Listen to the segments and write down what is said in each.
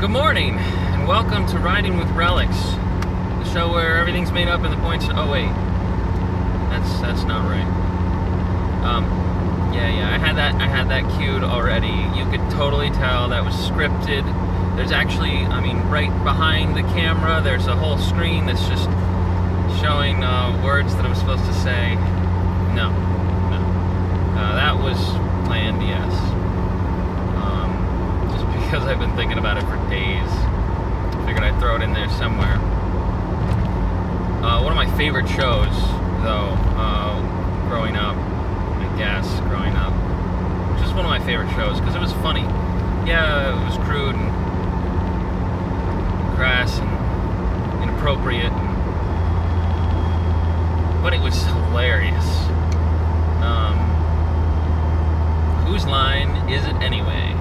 Good morning, and welcome to Riding with Relyks, the show where everything's made up and the points. Oh wait, that's not right. I had that cued already. You could totally tell that was scripted. There's actually, right behind the camera, there's a whole screen that's just showing words that I'm supposed to say. No, that was planned. Yes. Because I've been thinking about it for days. Figured I'd throw it in there somewhere. One of my favorite shows, though, growing up, just one of my favorite shows, because it was funny. Yeah, it was crude and crass and inappropriate, but it was hilarious. Whose line is it anyway?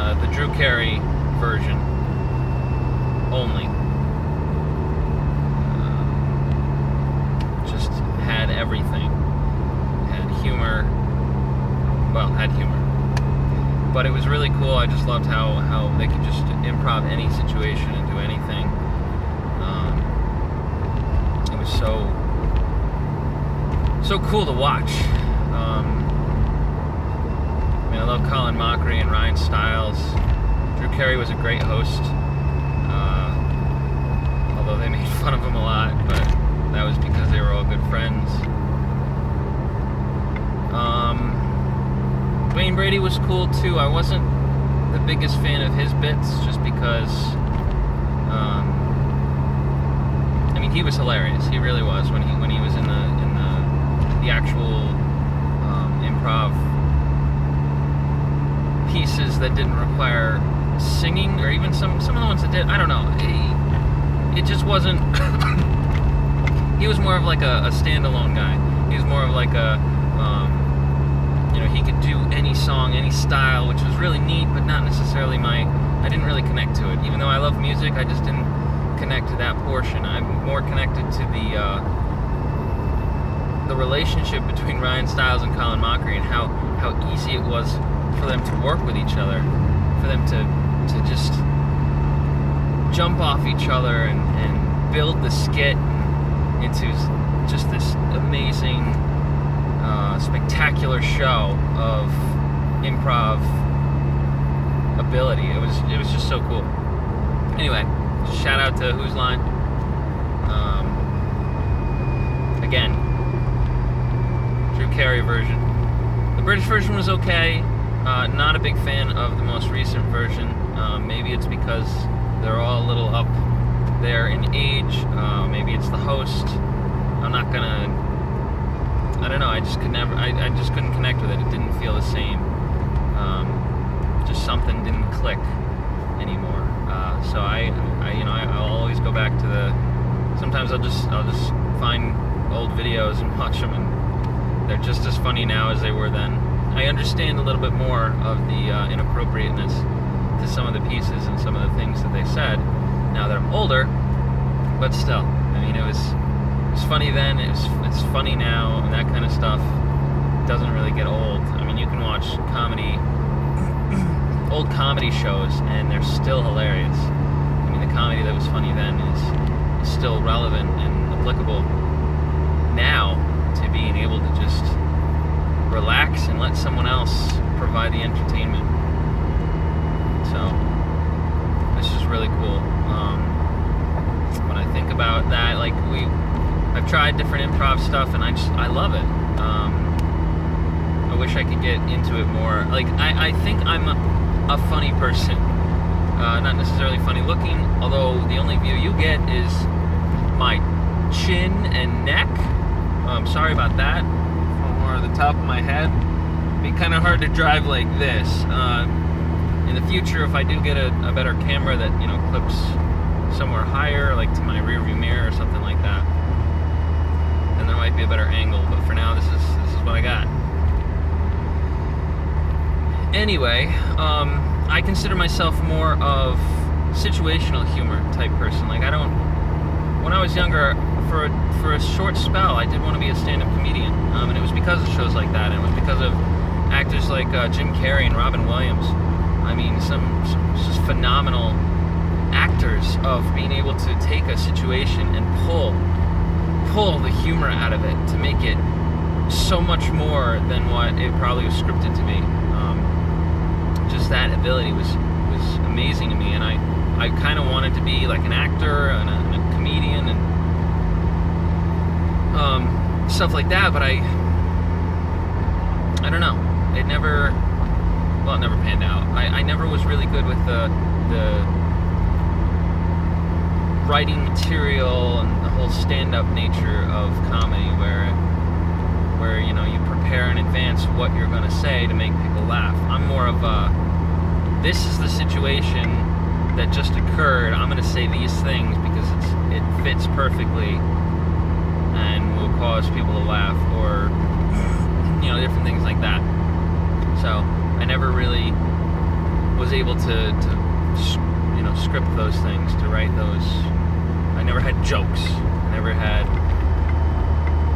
The Drew Carey version only. Just had everything. Had humor. But it was really cool. I just loved how they could just improv any situation and do anything. It was so cool to watch. I love Colin Mockery and Ryan Stiles. Drew Carey was a great host, although they made fun of him a lot, but that was because they were all good friends. Wayne Brady was cool too. I wasn't the biggest fan of his bits, just because he was hilarious. He really was when he was in the actual improv pieces that didn't require singing, or even some of the ones that did. I don't know. It just wasn't. He was more of like a standalone guy. He was more of like he could do any song, any style, which was really neat, but not necessarily I didn't really connect to it. Even though I love music, I just didn't connect to that portion. I'm more connected to the relationship between Ryan Stiles and Colin Mockery, and how easy it was for them to work with each other, for them to just jump off each other and build the skit into just this amazing, spectacular show of improv ability. It was just so cool. Anyway, shout out to Whose Line. Again, Drew Carey version. The British version was okay. Not a big fan of the most recent version. Maybe it's because they're all a little up there in age. Maybe it's the host. I'm not gonna. I don't know. I just couldn't connect with it. It didn't feel the same. Just something didn't click anymore. So I'll always go back to the. Sometimes I'll just find old videos and watch them, and they're just as funny now as they were then. I understand a little bit more of the inappropriateness to some of the pieces and some of the things that they said now that I'm older, but still, it was funny then, it's funny now, and that kind of stuff doesn't really get old. You can watch old comedy shows, and they're still hilarious. The comedy that was funny then is still relevant and applicable now to being able to just relax and let someone else provide the entertainment. So it's just really cool. When I think about that, I've tried different improv stuff, and I love it. I wish I could get into it more. I think I'm a funny person, not necessarily funny looking, although the only view you get is my chin and neck. I'm sorry about that. Or the top of my head. It'd be kind of hard to drive like this. In the future, if I do get a better camera that clips somewhere higher, like to my rear view mirror or something like that, then there might be a better angle. But for now, this is what I got. Anyway, I consider myself more of situational humor type person. When I was younger, for a short spell, I did want to be a stand-up comedian, and it was because of shows like that, and it was because of actors like Jim Carrey and Robin Williams. mean, some just phenomenal actors of being able to take a situation and pull the humor out of it to make it so much more than what it probably was scripted to be. Just that ability was amazing to me, and I kind of wanted to be like an actor and a comedian and stuff like that, but I don't know. It never panned out. I never was really good with the writing material and the whole stand-up nature of comedy, where you know, you prepare in advance what you're going to say to make people laugh. I'm more of a, this is the situation that just occurred, I'm going to say these things because it fits perfectly and will cause people to laugh, or you know, different things like that. So I never really was able to you know, script those things, to write those. I never had jokes. I never had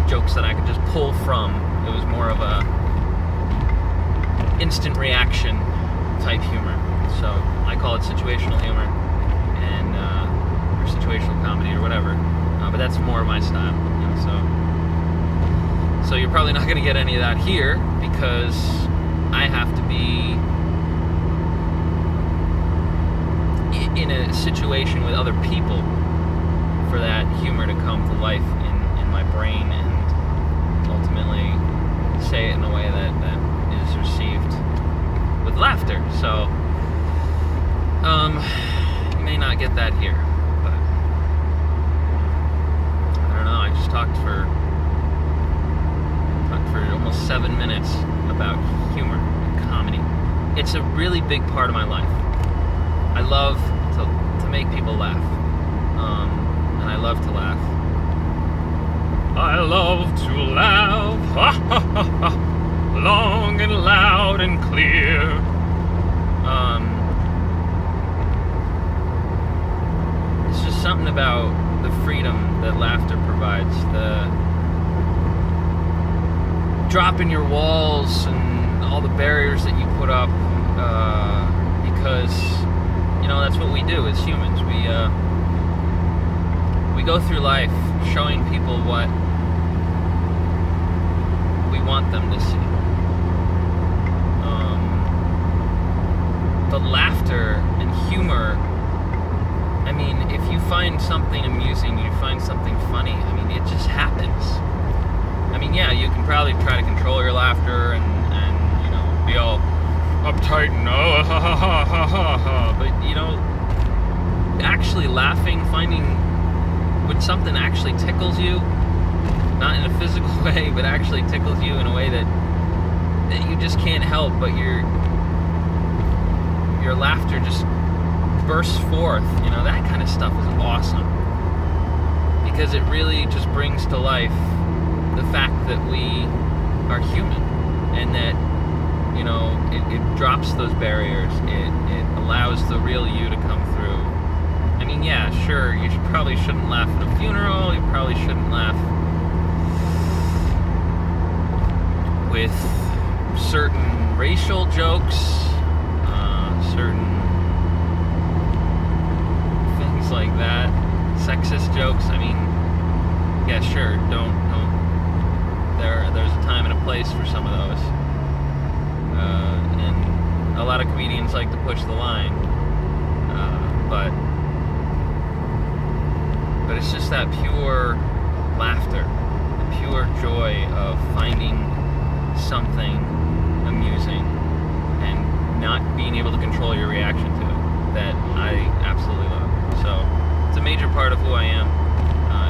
jokes that I could just pull from. It was more of a instant reaction type humor. So I call it situational humor, and or situational comedy or whatever. But that's more of my style. You know, so you're probably not going to get any of that here, because I have to be in a situation with other people for that humor to come to life in my brain, and ultimately say it in a way that is received with laughter. So you may not get that here, but I don't know. I just talked for almost 7 minutes about humor and comedy. It's a really big part of my life. I love to make people laugh, and I love to laugh. I love to laugh, ha ha ha ha, long and loud and clear. It's just something about the freedom that laughter provides, the dropping your walls and all the barriers that you put up, because you know, that's what we do as humans. We go through life showing people what we want them to see. The laughter and humor, I mean, if you find something amusing, you find something funny, I mean, it just happens. I mean, yeah, you can probably try to control your laughter and you know, be all uptight and oh, ha ha ha ha ha ha, but you know, actually laughing, finding when something actually tickles you, not in a physical way, but actually tickles you in a way that you just can't help, but your laughter just bursts forth. You know, that kind of stuff is awesome, because it really just brings to life the fact that we are human, and that, you know, it drops those barriers. It allows the real you to come through. I mean, yeah, sure, you probably shouldn't laugh at a funeral. You probably shouldn't laugh with certain racial jokes, certain things like that, sexist jokes. I mean, yeah, sure, don't. There's a time and a place for some of those. And a lot of comedians like to push the line, but it's just that pure laughter, the pure joy of finding something amusing and not being able to control your reaction to it, that I absolutely love. So it's a major part of who I am.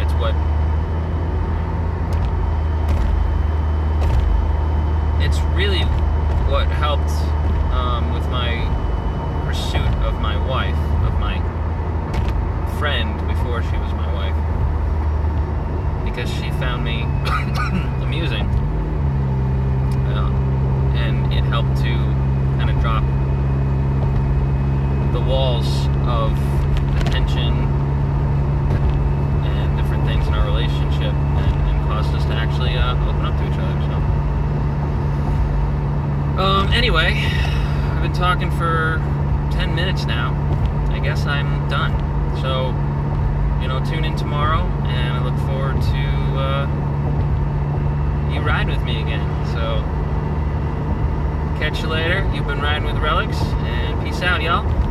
It's what it's really what helped with my pursuit of my wife, of my friend before she was my wife, because she found me amusing, and it helped to kind of drop the walls of the tension and different things in our relationship, and caused us to actually open up to each other. So anyway, I've been talking for 10 minutes now. I guess I'm done. So, tune in tomorrow, and I look forward to you riding with me again. So, catch you later. You've been riding with Relyks, and peace out, y'all.